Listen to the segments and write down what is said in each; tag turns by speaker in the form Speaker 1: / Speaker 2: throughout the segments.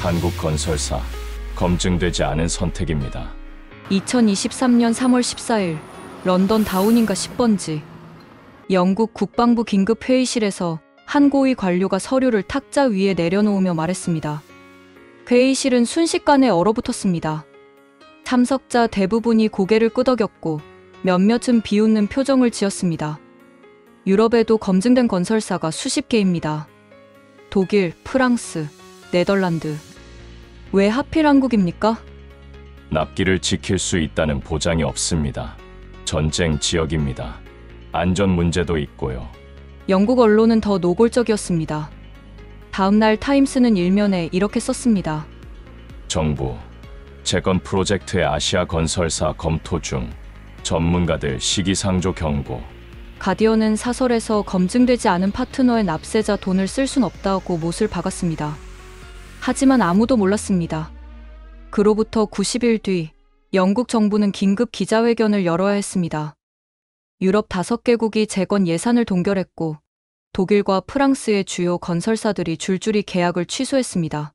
Speaker 1: 한국건설사, 검증되지 않은 선택입니다.
Speaker 2: 2023년 3월 14일 런던 다우닝가 10번지 영국 국방부 긴급 회의실에서 한 고위 관료가 서류를 탁자 위에 내려놓으며 말했습니다. 회의실은 순식간에 얼어붙었습니다. 참석자 대부분이 고개를 끄덕였고 몇몇은 비웃는 표정을 지었습니다. 유럽에도 검증된 건설사가 수십 개입니다. 독일, 프랑스, 네덜란드. 왜 하필 한국입니까?
Speaker 1: 납기를 지킬 수 있다는 보장이 없습니다. 전쟁 지역입니다. 안전 문제도 있고요.
Speaker 2: 영국 언론은 더 노골적이었습니다. 다음 날 타임스는 일면에 이렇게 썼습니다.
Speaker 1: 정부, 재건 프로젝트의 아시아 건설사 검토 중, 전문가들 시기상조 경고.
Speaker 2: 가디언은 사설에서 검증되지 않은 파트너의 납세자 돈을 쓸 순 없다고 못을 박았습니다. 하지만 아무도 몰랐습니다. 그로부터 90일 뒤 영국 정부는 긴급 기자회견을 열어야 했습니다. 유럽 5개국이 재건 예산을 동결했고 독일과 프랑스의 주요 건설사들이 줄줄이 계약을 취소했습니다.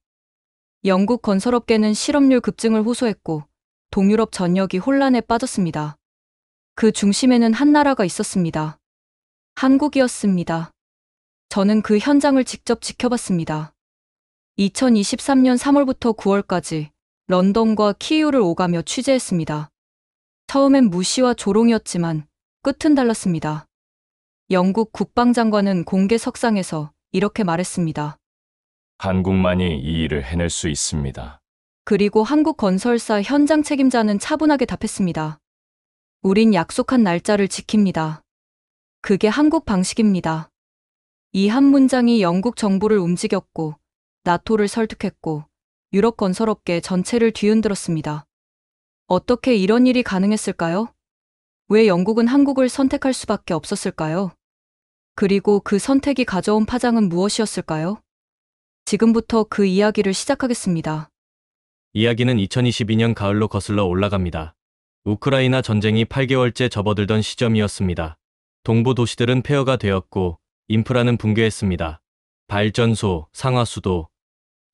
Speaker 2: 영국 건설업계는 실업률 급증을 호소했고 동유럽 전역이 혼란에 빠졌습니다. 그 중심에는 한 나라가 있었습니다. 한국이었습니다. 저는 그 현장을 직접 지켜봤습니다. 2023년 3월부터 9월까지 런던과 키이우를 오가며 취재했습니다. 처음엔 무시와 조롱이었지만 끝은 달랐습니다. 영국 국방장관은 공개석상에서 이렇게 말했습니다.
Speaker 1: 한국만이 이 일을 해낼 수 있습니다.
Speaker 2: 그리고 한국 건설사 현장 책임자는 차분하게 답했습니다. 우린 약속한 날짜를 지킵니다. 그게 한국 방식입니다. 이 한 문장이 영국 정부를 움직였고 나토를 설득했고 유럽 건설업계 전체를 뒤흔들었습니다. 어떻게 이런 일이 가능했을까요? 왜 영국은 한국을 선택할 수밖에 없었을까요? 그리고 그 선택이 가져온 파장은 무엇이었을까요? 지금부터 그 이야기를 시작하겠습니다.
Speaker 3: 이야기는 2022년 가을로 거슬러 올라갑니다. 우크라이나 전쟁이 8개월째 접어들던 시점이었습니다. 동부 도시들은 폐허가 되었고 인프라는 붕괴했습니다. 발전소, 상하수도,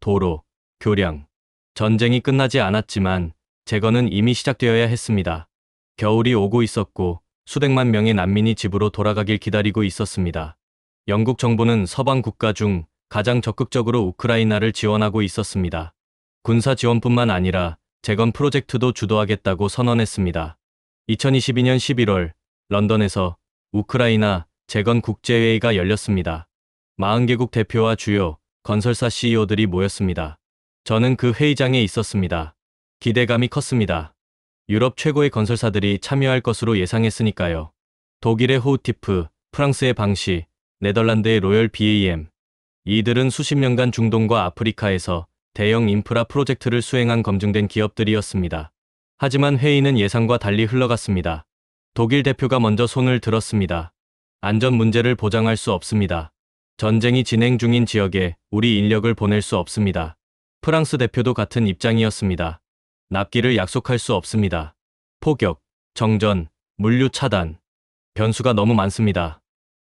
Speaker 3: 도로, 교량. 전쟁이 끝나지 않았지만 재건은 이미 시작되어야 했습니다. 겨울이 오고 있었고 수백만 명의 난민이 집으로 돌아가길 기다리고 있었습니다. 영국 정부는 서방 국가 중 가장 적극적으로 우크라이나를 지원하고 있었습니다. 군사 지원뿐만 아니라 재건 프로젝트도 주도하겠다고 선언했습니다. 2022년 11월 런던에서 우크라이나 재건 국제회의가 열렸습니다. 40개국 대표와 주요 건설사 CEO들이 모였습니다. 저는 그 회의장에 있었습니다. 기대감이 컸습니다. 유럽 최고의 건설사들이 참여할 것으로 예상했으니까요. 독일의 호우티프, 프랑스의 방시, 네덜란드의 로열 BAM. 이들은 수십 년간 중동과 아프리카에서 대형 인프라 프로젝트를 수행한 검증된 기업들이었습니다. 하지만 회의는 예상과 달리 흘러갔습니다. 독일 대표가 먼저 손을 들었습니다. 안전 문제를 보장할 수 없습니다. 전쟁이 진행 중인 지역에 우리 인력을 보낼 수 없습니다. 프랑스 대표도 같은 입장이었습니다. 납기를 약속할 수 없습니다. 포격, 정전, 물류 차단. 변수가 너무 많습니다.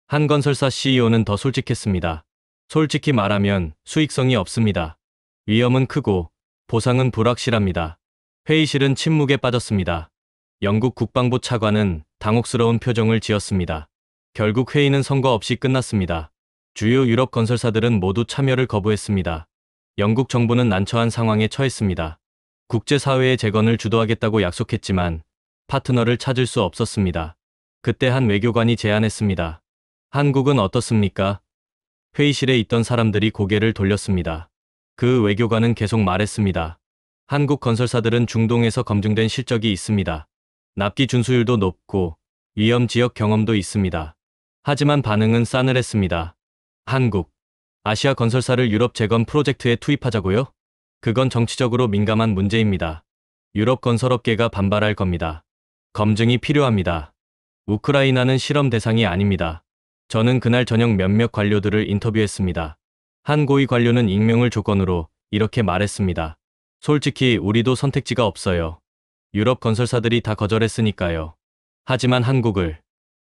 Speaker 3: 한 건설사 CEO는 더 솔직했습니다. 솔직히 말하면 수익성이 없습니다. 위험은 크고 보상은 불확실합니다. 회의실은 침묵에 빠졌습니다. 영국 국방부 차관은 당혹스러운 표정을 지었습니다. 결국 회의는 선거 없이 끝났습니다. 주요 유럽 건설사들은 모두 참여를 거부했습니다. 영국 정부는 난처한 상황에 처했습니다. 국제사회의 재건을 주도하겠다고 약속했지만 파트너를 찾을 수 없었습니다. 그때 한 외교관이 제안했습니다. 한국은 어떻습니까? 회의실에 있던 사람들이 고개를 돌렸습니다. 그 외교관은 계속 말했습니다. 한국 건설사들은 중동에서 검증된 실적이 있습니다. 납기 준수율도 높고 위험 지역 경험도 있습니다. 하지만 반응은 싸늘했습니다. 한국, 아시아 건설사를 유럽 재건 프로젝트에 투입하자고요? 그건 정치적으로 민감한 문제입니다. 유럽 건설업계가 반발할 겁니다. 검증이 필요합니다. 우크라이나는 실험 대상이 아닙니다. 저는 그날 저녁 몇몇 관료들을 인터뷰했습니다. 한 고위 관료는 익명을 조건으로 이렇게 말했습니다. 솔직히 우리도 선택지가 없어요. 유럽 건설사들이 다 거절했으니까요. 하지만 한국을,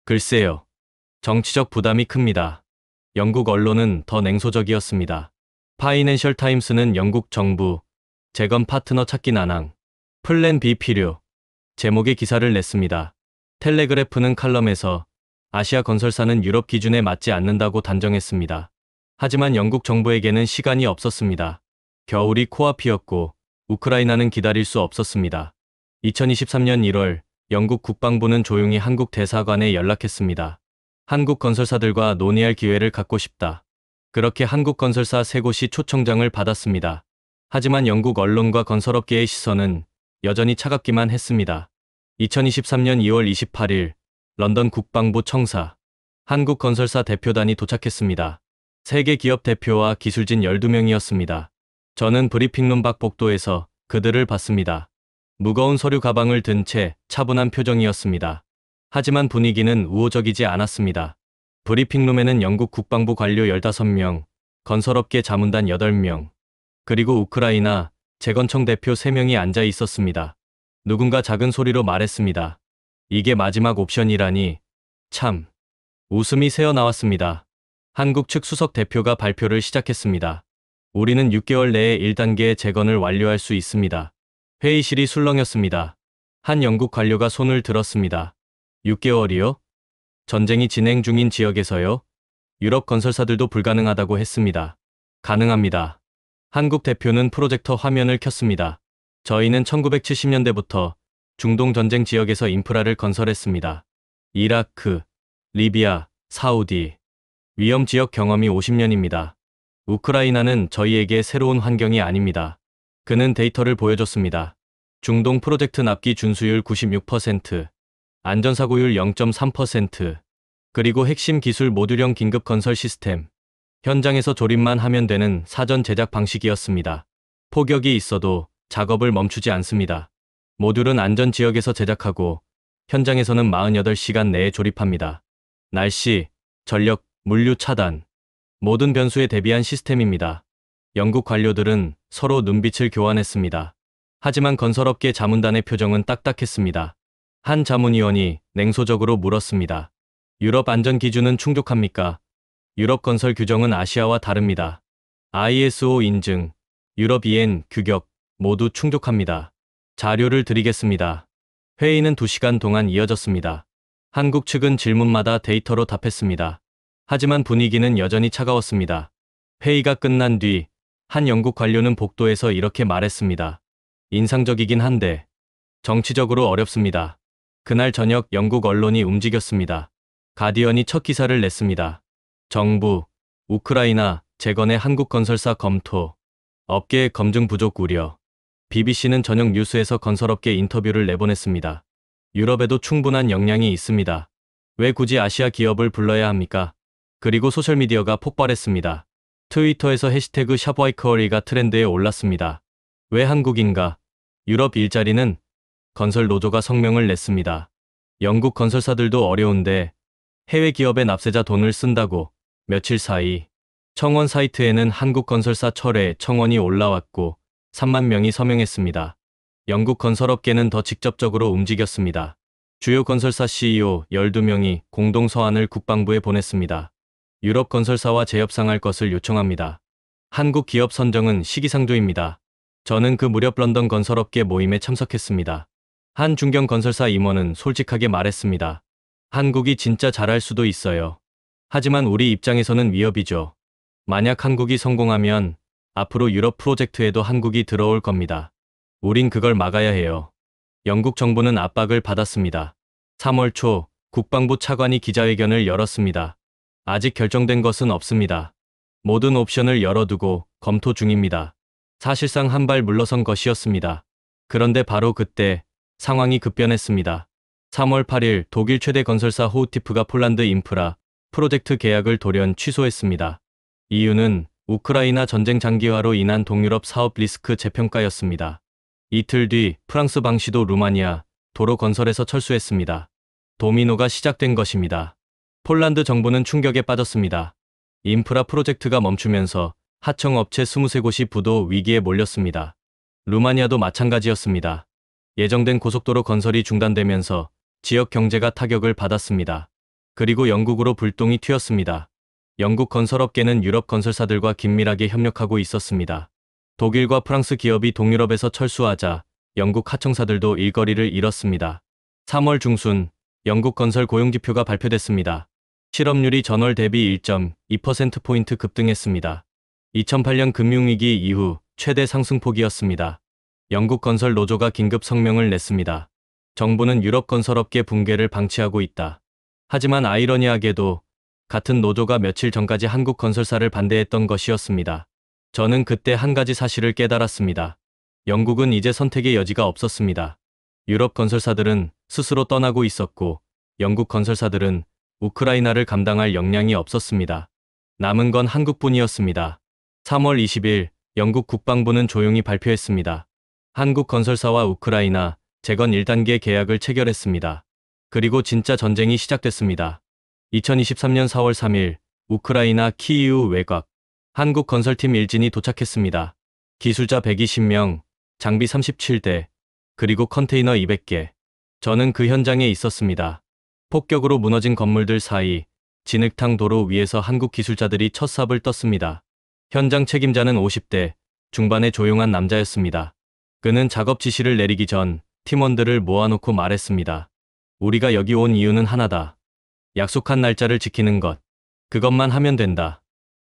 Speaker 3: 글쎄요. 정치적 부담이 큽니다. 영국 언론은 더 냉소적이었습니다. 파이낸셜 타임스는 영국 정부 재건 파트너 찾기 난항, 플랜 B 필요 제목의 기사를 냈습니다. 텔레그래프는 칼럼에서 아시아 건설사는 유럽 기준에 맞지 않는다고 단정했습니다. 하지만 영국 정부에게는 시간이 없었습니다. 겨울이 코앞이었고 우크라이나는 기다릴 수 없었습니다. 2023년 1월 영국 국방부는 조용히 한국 대사관에 연락했습니다. 한국 건설사들과 논의할 기회를 갖고 싶다. 그렇게 한국 건설사 3곳이 초청장을 받았습니다. 하지만 영국 언론과 건설업계의 시선은 여전히 차갑기만 했습니다. 2023년 2월 28일 런던 국방부 청사 한국 건설사 대표단이 도착했습니다. 세계 기업 대표와 기술진 12명이었습니다. 저는 브리핑룸 밖 복도에서 그들을 봤습니다. 무거운 서류 가방을 든 채 차분한 표정이었습니다. 하지만 분위기는 우호적이지 않았습니다. 브리핑룸에는 영국 국방부 관료 15명, 건설업계 자문단 8명, 그리고 우크라이나 재건청 대표 3명이 앉아 있었습니다. 누군가 작은 소리로 말했습니다. 이게 마지막 옵션이라니. 참. 웃음이 새어나왔습니다. 한국 측 수석 대표가 발표를 시작했습니다. 우리는 6개월 내에 1단계 재건을 완료할 수 있습니다. 회의실이 술렁였습니다. 한 영국 관료가 손을 들었습니다. 6개월이요? 전쟁이 진행 중인 지역에서요? 유럽 건설사들도 불가능하다고 했습니다. 가능합니다. 한국 대표는 프로젝터 화면을 켰습니다. 저희는 1970년대부터 중동 전쟁 지역에서 인프라를 건설했습니다. 이라크, 리비아, 사우디, 위험 지역 경험이 50년입니다. 우크라이나는 저희에게 새로운 환경이 아닙니다. 그는 데이터를 보여줬습니다. 중동 프로젝트 납기 준수율 96%, 안전사고율 0.3%, 그리고 핵심 기술 모듈형 긴급 건설 시스템. 현장에서 조립만 하면 되는 사전 제작 방식이었습니다. 폭격이 있어도 작업을 멈추지 않습니다. 모듈은 안전 지역에서 제작하고 현장에서는 48시간 내에 조립합니다. 날씨, 전력, 물류 차단, 모든 변수에 대비한 시스템입니다. 영국 관료들은 서로 눈빛을 교환했습니다. 하지만 건설업계 자문단의 표정은 딱딱했습니다. 한 자문위원이 냉소적으로 물었습니다. 유럽 안전 기준은 충족합니까? 유럽 건설 규정은 아시아와 다릅니다. ISO 인증, 유럽 EN 규격 모두 충족합니다. 자료를 드리겠습니다. 회의는 2시간 동안 이어졌습니다. 한국 측은 질문마다 데이터로 답했습니다. 하지만 분위기는 여전히 차가웠습니다. 회의가 끝난 뒤 한 영국 관료는 복도에서 이렇게 말했습니다. 인상적이긴 한데 정치적으로 어렵습니다. 그날 저녁 영국 언론이 움직였습니다. 가디언이 첫 기사를 냈습니다. 정부, 우크라이나 재건의 한국 건설사 검토, 업계의 검증 부족 우려. BBC는 저녁 뉴스에서 건설업계 인터뷰를 내보냈습니다. 유럽에도 충분한 역량이 있습니다. 왜 굳이 아시아 기업을 불러야 합니까? 그리고 소셜미디어가 폭발했습니다. 트위터에서 해시태그 샵와이커리가 트렌드에 올랐습니다. 왜 한국인가? 유럽 일자리는? 건설 노조가 성명을 냈습니다. 영국 건설사들도 어려운데 해외 기업의 납세자 돈을 쓴다고. 며칠 사이 청원 사이트에는 한국 건설사 철회 청원이 올라왔고 3만 명이 서명했습니다. 영국 건설업계는 더 직접적으로 움직였습니다. 주요 건설사 CEO 12명이 공동 서한을 국방부에 보냈습니다. 유럽 건설사와 재협상할 것을 요청합니다. 한국 기업 선정은 시기상조입니다. 저는 그 무렵 런던 건설업계 모임에 참석했습니다. 한 중견 건설사 임원은 솔직하게 말했습니다. 한국이 진짜 잘할 수도 있어요. 하지만 우리 입장에서는 위협이죠. 만약 한국이 성공하면 앞으로 유럽 프로젝트에도 한국이 들어올 겁니다. 우린 그걸 막아야 해요. 영국 정부는 압박을 받았습니다. 3월 초 국방부 차관이 기자회견을 열었습니다. 아직 결정된 것은 없습니다. 모든 옵션을 열어두고 검토 중입니다. 사실상 한 발 물러선 것이었습니다. 그런데 바로 그때 상황이 급변했습니다. 3월 8일 독일 최대 건설사 호우티프가 폴란드 인프라 프로젝트 계약을 돌연 취소했습니다. 이유는 우크라이나 전쟁 장기화로 인한 동유럽 사업 리스크 재평가였습니다. 이틀 뒤 프랑스 방시도 루마니아 도로 건설에서 철수했습니다. 도미노가 시작된 것입니다. 폴란드 정부는 충격에 빠졌습니다. 인프라 프로젝트가 멈추면서 하청업체 23곳이 부도 위기에 몰렸습니다. 루마니아도 마찬가지였습니다. 예정된 고속도로 건설이 중단되면서 지역 경제가 타격을 받았습니다. 그리고 영국으로 불똥이 튀었습니다. 영국 건설업계는 유럽 건설사들과 긴밀하게 협력하고 있었습니다. 독일과 프랑스 기업이 동유럽에서 철수하자 영국 하청사들도 일거리를 잃었습니다. 3월 중순 영국 건설 고용지표가 발표됐습니다. 실업률이 전월 대비 1.2%포인트 급등했습니다. 2008년 금융위기 이후 최대 상승폭이었습니다. 영국 건설 노조가 긴급 성명을 냈습니다. 정부는 유럽 건설업계 붕괴를 방치하고 있다. 하지만 아이러니하게도 같은 노조가 며칠 전까지 한국 건설사를 반대했던 것이었습니다. 저는 그때 한 가지 사실을 깨달았습니다. 영국은 이제 선택의 여지가 없었습니다. 유럽 건설사들은 스스로 떠나고 있었고 영국 건설사들은 우크라이나를 감당할 역량이 없었습니다. 남은 건 한국뿐이었습니다. 3월 20일 영국 국방부는 조용히 발표했습니다. 한국 건설사와 우크라이나 재건 1단계 계약을 체결했습니다. 그리고 진짜 전쟁이 시작됐습니다. 2023년 4월 3일 우크라이나 키이우 외곽 한국 건설팀 일진이 도착했습니다. 기술자 120명, 장비 37대, 그리고 컨테이너 200개. 저는 그 현장에 있었습니다. 폭격으로 무너진 건물들 사이 진흙탕 도로 위에서 한국 기술자들이 첫 삽을 떴습니다. 현장 책임자는 50대 중반의 조용한 남자였습니다. 그는 작업 지시를 내리기 전 팀원들을 모아놓고 말했습니다. 우리가 여기 온 이유는 하나다. 약속한 날짜를 지키는 것. 그것만 하면 된다.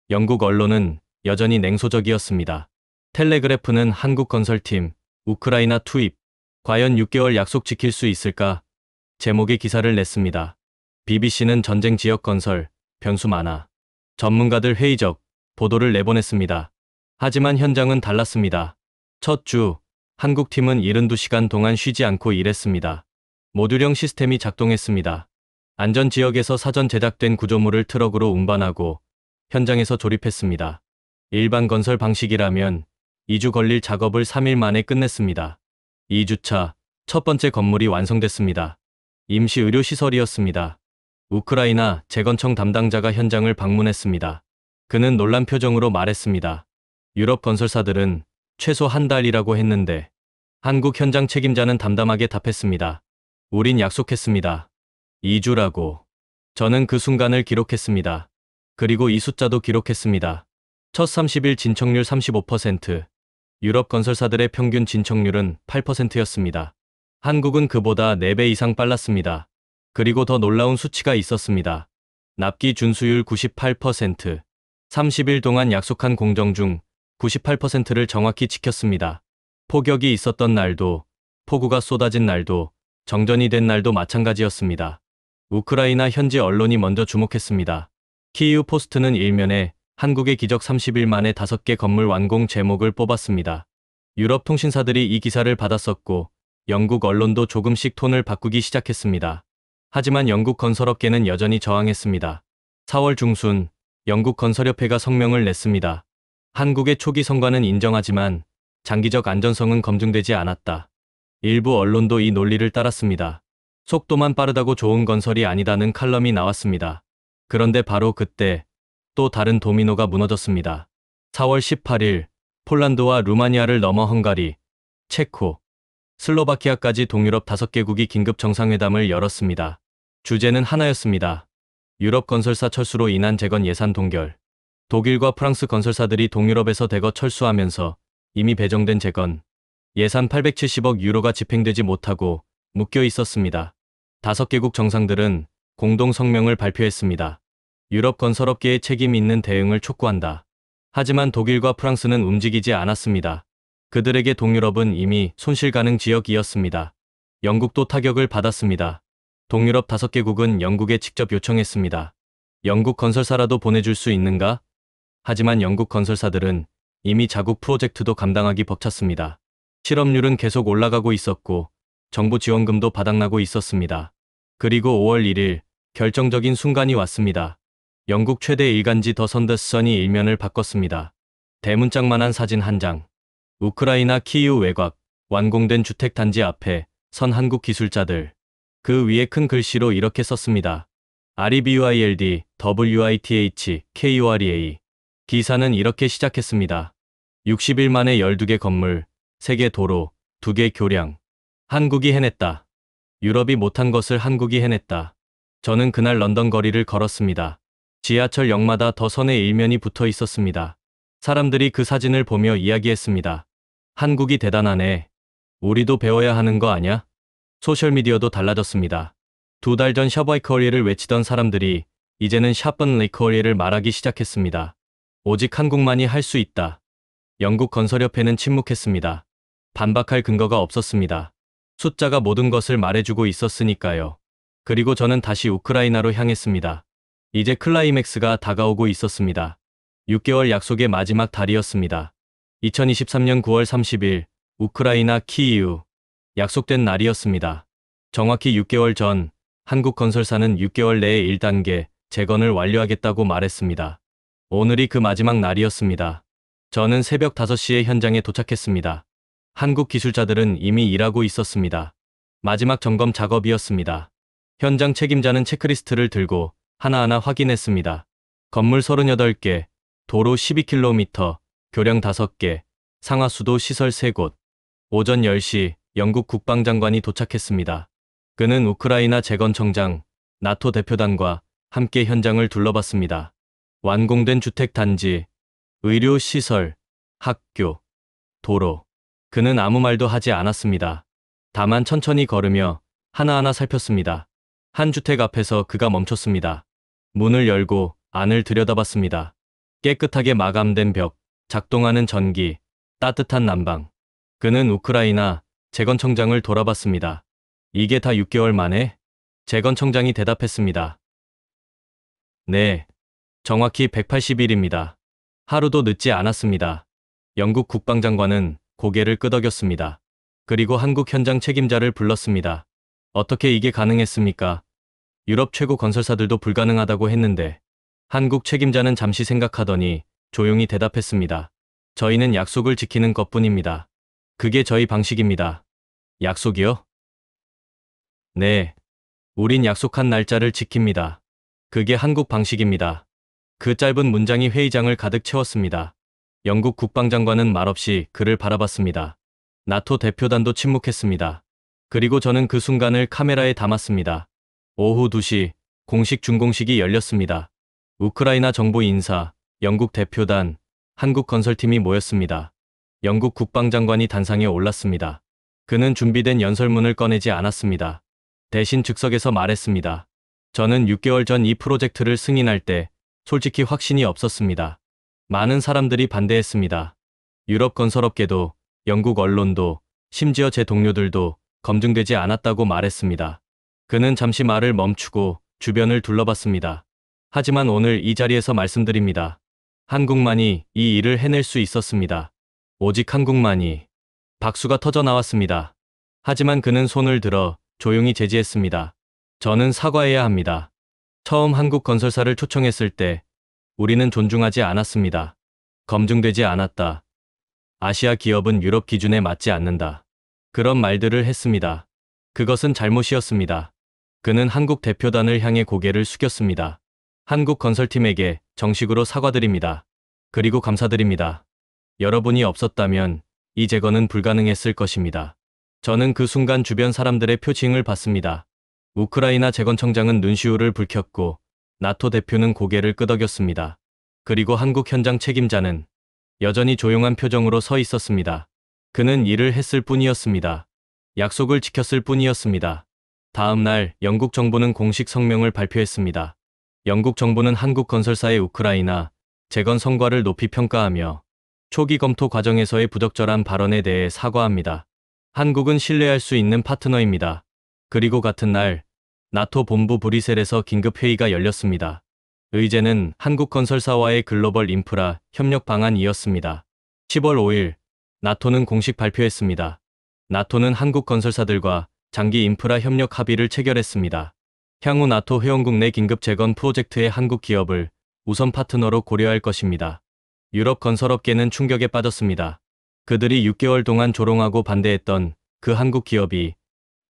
Speaker 3: 영국 언론은 여전히 냉소적이었습니다. 텔레그래프는 한국 건설팀, 우크라이나 투입, 과연 6개월 약속 지킬 수 있을까? 제목의 기사를 냈습니다. BBC는 전쟁 지역 건설, 변수 많아. 전문가들 회의적 보도를 내보냈습니다. 하지만 현장은 달랐습니다. 첫 주, 한국 팀은 72시간 동안 쉬지 않고 일했습니다. 모듈형 시스템이 작동했습니다. 안전지역에서 사전 제작된 구조물을 트럭으로 운반하고 현장에서 조립했습니다. 일반 건설 방식이라면 2주 걸릴 작업을 3일 만에 끝냈습니다. 2주차, 첫 번째 건물이 완성됐습니다. 임시 의료시설이었습니다. 우크라이나 재건청 담당자가 현장을 방문했습니다. 그는 놀란 표정으로 말했습니다. 유럽 건설사들은 최소 한 달이라고 했는데 한국 현장 책임자는 담담하게 답했습니다. 우린 약속했습니다. 2주라고. 저는 그 순간을 기록했습니다. 그리고 이 숫자도 기록했습니다. 첫 30일 진척률 35%, 유럽 건설사들의 평균 진척률은 8%였습니다. 한국은 그보다 4배 이상 빨랐습니다. 그리고 더 놀라운 수치가 있었습니다. 납기 준수율 98%, 30일 동안 약속한 공정 중 98%를 정확히 지켰습니다. 폭격이 있었던 날도, 폭우가 쏟아진 날도, 정전이 된 날도 마찬가지였습니다. 우크라이나 현지 언론이 먼저 주목했습니다. 키이우 포스트는 일면에 한국의 기적 30일 만에 5개 건물 완공 제목을 뽑았습니다. 유럽 통신사들이 이 기사를 받았었고 영국 언론도 조금씩 톤을 바꾸기 시작했습니다. 하지만 영국 건설업계는 여전히 저항했습니다. 4월 중순 영국 건설협회가 성명을 냈습니다. 한국의 초기 성과는 인정하지만 장기적 안전성은 검증되지 않았다. 일부 언론도 이 논리를 따랐습니다. 속도만 빠르다고 좋은 건설이 아니다는 칼럼이 나왔습니다. 그런데 바로 그때 또 다른 도미노가 무너졌습니다. 4월 18일 폴란드와 루마니아를 넘어 헝가리, 체코, 슬로바키아까지 동유럽 5개국이 긴급 정상회담을 열었습니다. 주제는 하나였습니다. 유럽 건설사 철수로 인한 재건 예산 동결. 독일과 프랑스 건설사들이 동유럽에서 대거 철수하면서 이미 배정된 재건 예산 870억 유로가 집행되지 못하고 묶여 있었습니다. 5개국 정상들은 공동 성명을 발표했습니다. 유럽 건설업계의 책임 있는 대응을 촉구한다. 하지만 독일과 프랑스는 움직이지 않았습니다. 그들에게 동유럽은 이미 손실 가능 지역이었습니다. 영국도 타격을 받았습니다. 동유럽 5개국은 영국에 직접 요청했습니다. 영국 건설사라도 보내줄 수 있는가? 하지만 영국 건설사들은 이미 자국 프로젝트도 감당하기 벅찼습니다. 실업률은 계속 올라가고 있었고 정부 지원금도 바닥나고 있었습니다. 그리고 5월 1일 결정적인 순간이 왔습니다. 영국 최대 일간지 더 선더선이 일면을 바꿨습니다. 대문짝만한 사진 한 장. 우크라이나 키이우 외곽, 완공된 주택단지 앞에 선 한국 기술자들. 그 위에 큰 글씨로 이렇게 썼습니다. REBUILD, WITH, KUREA. 기사는 이렇게 시작했습니다. 60일 만에 12개 건물, 3개 도로, 2개 교량. 한국이 해냈다. 유럽이 못한 것을 한국이 해냈다. 저는 그날 런던 거리를 걸었습니다. 지하철역마다 더 선의 일면이 붙어 있었습니다. 사람들이 그 사진을 보며 이야기했습니다. 한국이 대단하네. 우리도 배워야 하는 거 아냐? 소셜미디어도 달라졌습니다. 2달 전 샤바이 코리아를 외치던 사람들이 이제는 샤번 레이 코리아를 말하기 시작했습니다. 오직 한국만이 할 수 있다. 영국 건설협회는 침묵했습니다. 반박할 근거가 없었습니다. 숫자가 모든 것을 말해주고 있었으니까요. 그리고 저는 다시 우크라이나로 향했습니다. 이제 클라이맥스가 다가오고 있었습니다. 6개월 약속의 마지막 달이었습니다. 2023년 9월 30일 우크라이나 키이우. 약속된 날이었습니다. 정확히 6개월 전 한국 건설사는 6개월 내에 1단계 재건을 완료하겠다고 말했습니다. 오늘이 그 마지막 날이었습니다. 저는 새벽 5시에 현장에 도착했습니다. 한국 기술자들은 이미 일하고 있었습니다. 마지막 점검 작업이었습니다. 현장 책임자는 체크리스트를 들고 하나하나 확인했습니다. 건물 38개, 도로 12km, 교량 5개, 상하수도 시설 3곳. 오전 10시 영국 국방장관이 도착했습니다. 그는 우크라이나 재건청장, 나토 대표단과 함께 현장을 둘러봤습니다. 완공된 주택단지, 의료시설, 학교, 도로. 그는 아무 말도 하지 않았습니다. 다만 천천히 걸으며 하나하나 살폈습니다. 한 주택 앞에서 그가 멈췄습니다. 문을 열고 안을 들여다봤습니다. 깨끗하게 마감된 벽, 작동하는 전기, 따뜻한 난방. 그는 우크라이나 재건청장을 돌아봤습니다. 이게 다 6개월 만에? 재건청장이 대답했습니다. 네, 정확히 180일입니다. 하루도 늦지 않았습니다. 영국 국방장관은 고개를 끄덕였습니다. 그리고 한국 현장 책임자를 불렀습니다. 어떻게 이게 가능했습니까? 유럽 최고 건설사들도 불가능하다고 했는데. 한국 책임자는 잠시 생각하더니 조용히 대답했습니다. 저희는 약속을 지키는 것뿐입니다. 그게 저희 방식입니다. 약속이요? 네. 우린 약속한 날짜를 지킵니다. 그게 한국 방식입니다. 그 짧은 문장이 회의장을 가득 채웠습니다. 영국 국방장관은 말없이 그를 바라봤습니다. 나토 대표단도 침묵했습니다. 그리고 저는 그 순간을 카메라에 담았습니다. 오후 2시 공식 준공식이 열렸습니다. 우크라이나 정부 인사, 영국 대표단, 한국 건설팀이 모였습니다. 영국 국방장관이 단상에 올랐습니다. 그는 준비된 연설문을 꺼내지 않았습니다. 대신 즉석에서 말했습니다. 저는 6개월 전 이 프로젝트를 승인할 때 솔직히 확신이 없었습니다. 많은 사람들이 반대했습니다. 유럽 건설업계도, 영국 언론도, 심지어 제 동료들도 검증되지 않았다고 말했습니다. 그는 잠시 말을 멈추고 주변을 둘러봤습니다. 하지만 오늘 이 자리에서 말씀드립니다. 한국만이 이 일을 해낼 수 있었습니다. 오직 한국만이. 박수가 터져 나왔습니다. 하지만 그는 손을 들어 조용히 제지했습니다. 저는 사과해야 합니다. 처음 한국 건설사를 초청했을 때 우리는 존중하지 않았습니다. 검증되지 않았다. 아시아 기업은 유럽 기준에 맞지 않는다. 그런 말들을 했습니다. 그것은 잘못이었습니다. 그는 한국 대표단을 향해 고개를 숙였습니다. 한국 건설팀에게 정식으로 사과드립니다. 그리고 감사드립니다. 여러분이 없었다면 이 재건은 불가능했을 것입니다. 저는 그 순간 주변 사람들의 표징을 봤습니다. 우크라이나 재건청장은 눈시울을 붉혔고 나토 대표는 고개를 끄덕였습니다. 그리고 한국 현장 책임자는 여전히 조용한 표정으로 서 있었습니다. 그는 일을 했을 뿐이었습니다. 약속을 지켰을 뿐이었습니다. 다음 날 영국 정부는 공식 성명을 발표했습니다. 영국 정부는 한국 건설사의 우크라이나 재건 성과를 높이 평가하며 초기 검토 과정에서의 부적절한 발언에 대해 사과합니다. 한국은 신뢰할 수 있는 파트너입니다. 그리고 같은 날 나토 본부 브뤼셀에서 긴급 회의가 열렸습니다. 의제는 한국 건설사와의 글로벌 인프라 협력 방안이었습니다. 10월 5일 나토는 공식 발표했습니다. 나토는 한국 건설사들과 장기 인프라 협력 합의를 체결했습니다. 향후 나토 회원국 내 긴급 재건 프로젝트의 한국 기업을 우선 파트너로 고려할 것입니다. 유럽 건설업계는 충격에 빠졌습니다. 그들이 6개월 동안 조롱하고 반대했던 그 한국 기업이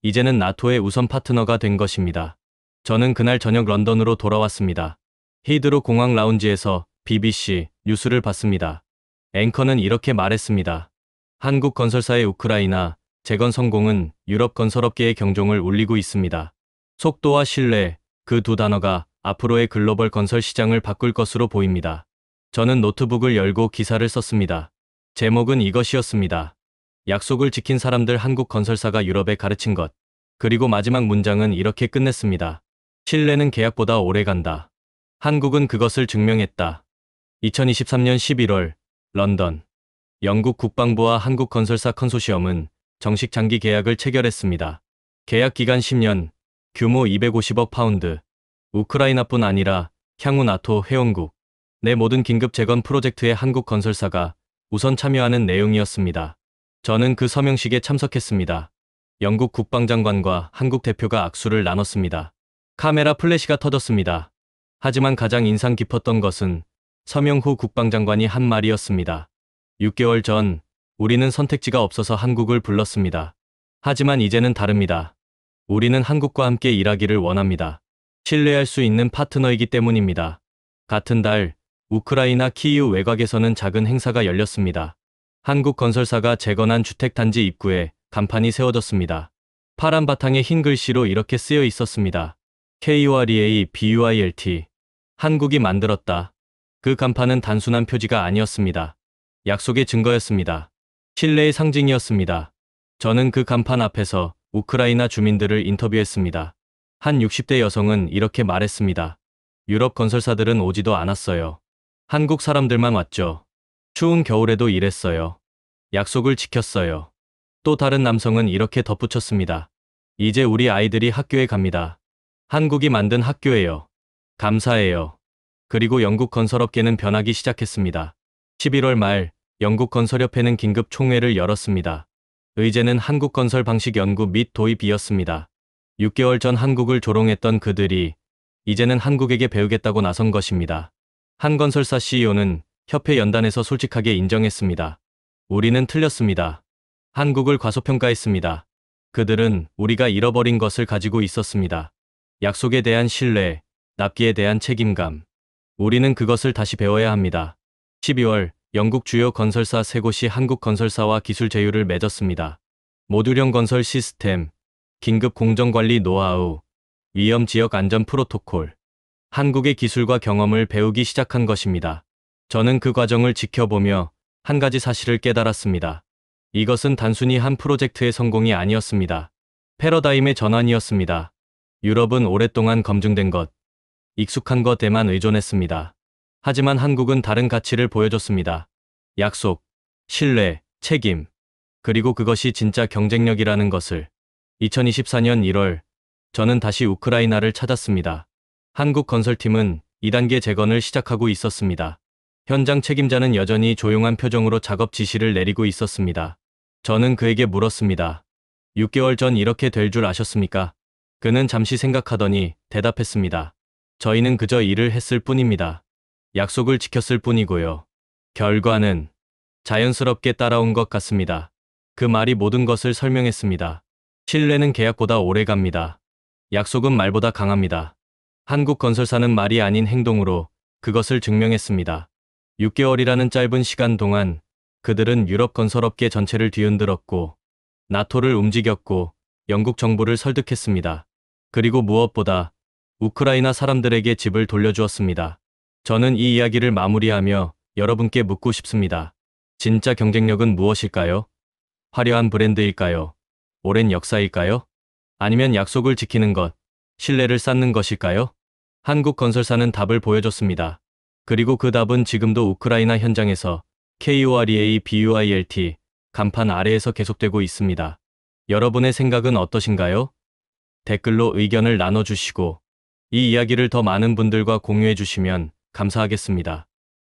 Speaker 3: 이제는 나토의 우선 파트너가 된 것입니다. 저는 그날 저녁 런던으로 돌아왔습니다. 히드로 공항 라운지에서 BBC 뉴스를 봤습니다. 앵커는 이렇게 말했습니다. 한국 건설사의 우크라이나 재건 성공은 유럽 건설업계의 경종을 울리고 있습니다. 속도와 신뢰, 그 두 단어가 앞으로의 글로벌 건설 시장을 바꿀 것으로 보입니다. 저는 노트북을 열고 기사를 썼습니다. 제목은 이것이었습니다. 약속을 지킨 사람들, 한국 건설사가 유럽에 가르친 것. 그리고 마지막 문장은 이렇게 끝냈습니다. 신뢰는 계약보다 오래 간다. 한국은 그것을 증명했다. 2023년 11월 런던. 영국 국방부와 한국 건설사 컨소시엄은 정식 장기 계약을 체결했습니다. 계약 기간 10년, 규모 250억 파운드. 우크라이나뿐 아니라 향후 나토 회원국 내 모든 긴급 재건 프로젝트에 한국 건설사가 우선 참여하는 내용이었습니다. 저는 그 서명식에 참석했습니다. 영국 국방장관과 한국 대표가 악수를 나눴습니다. 카메라 플래시가 터졌습니다. 하지만 가장 인상 깊었던 것은 서명 후 국방장관이 한 말이었습니다. 6개월 전 우리는 선택지가 없어서 한국을 불렀습니다. 하지만 이제는 다릅니다. 우리는 한국과 함께 일하기를 원합니다. 신뢰할 수 있는 파트너이기 때문입니다. 같은 달 우크라이나 키이우 외곽에서는 작은 행사가 열렸습니다. 한국 건설사가 재건한 주택단지 입구에 간판이 세워졌습니다. 파란 바탕에 흰 글씨로 이렇게 쓰여 있었습니다. KUREA BUILT. 한국이 만들었다. 그 간판은 단순한 표지가 아니었습니다. 약속의 증거였습니다. 신뢰의 상징이었습니다. 저는 그 간판 앞에서 우크라이나 주민들을 인터뷰했습니다. 한 60대 여성은 이렇게 말했습니다. 유럽 건설사들은 오지도 않았어요. 한국 사람들만 왔죠. 추운 겨울에도 일했어요. 약속을 지켰어요. 또 다른 남성은 이렇게 덧붙였습니다. 이제 우리 아이들이 학교에 갑니다. 한국이 만든 학교예요. 감사해요. 그리고 영국 건설업계는 변하기 시작했습니다. 11월 말 영국 건설협회는 긴급 총회를 열었습니다. 의제는 한국 건설 방식 연구 및 도입이었습니다. 6개월 전 한국을 조롱했던 그들이 이제는 한국에게 배우겠다고 나선 것입니다. 한 건설사 CEO는 협회 연단에서 솔직하게 인정했습니다. 우리는 틀렸습니다. 한국을 과소평가했습니다. 그들은 우리가 잃어버린 것을 가지고 있었습니다. 약속에 대한 신뢰, 납기에 대한 책임감. 우리는 그것을 다시 배워야 합니다. 12월 영국 주요 건설사 3곳이 한국 건설사와 기술 제휴를 맺었습니다. 모듈형 건설 시스템, 긴급 공정관리 노하우, 위험 지역 안전 프로토콜. 한국의 기술과 경험을 배우기 시작한 것입니다. 저는 그 과정을 지켜보며 한 가지 사실을 깨달았습니다. 이것은 단순히 한 프로젝트의 성공이 아니었습니다. 패러다임의 전환이었습니다. 유럽은 오랫동안 검증된 것, 익숙한 것에만 의존했습니다. 하지만 한국은 다른 가치를 보여줬습니다. 약속, 신뢰, 책임, 그리고 그것이 진짜 경쟁력이라는 것을. 2024년 1월, 저는 다시 우크라이나를 찾았습니다. 한국 건설팀은 2단계 재건을 시작하고 있었습니다. 현장 책임자는 여전히 조용한 표정으로 작업 지시를 내리고 있었습니다. 저는 그에게 물었습니다. 6개월 전 이렇게 될 줄 아셨습니까? 그는 잠시 생각하더니 대답했습니다. 저희는 그저 일을 했을 뿐입니다. 약속을 지켰을 뿐이고요. 결과는 자연스럽게 따라온 것 같습니다. 그 말이 모든 것을 설명했습니다. 신뢰는 계약보다 오래 갑니다. 약속은 말보다 강합니다. 한국 건설사는 말이 아닌 행동으로 그것을 증명했습니다. 6개월이라는 짧은 시간 동안 그들은 유럽 건설업계 전체를 뒤흔들었고 나토를 움직였고 영국 정부를 설득했습니다. 그리고 무엇보다 우크라이나 사람들에게 집을 돌려주었습니다. 저는 이 이야기를 마무리하며 여러분께 묻고 싶습니다. 진짜 경쟁력은 무엇일까요? 화려한 브랜드일까요? 오랜 역사일까요? 아니면 약속을 지키는 것, 신뢰를 쌓는 것일까요? 한국 건설사는 답을 보여줬습니다. 그리고 그 답은 지금도 우크라이나 현장에서 KUREA BUILT 간판 아래에서 계속되고 있습니다. 여러분의 생각은 어떠신가요? 댓글로 의견을 나눠주시고 이 이야기를 더 많은 분들과 공유해 주시면 감사하겠습니다.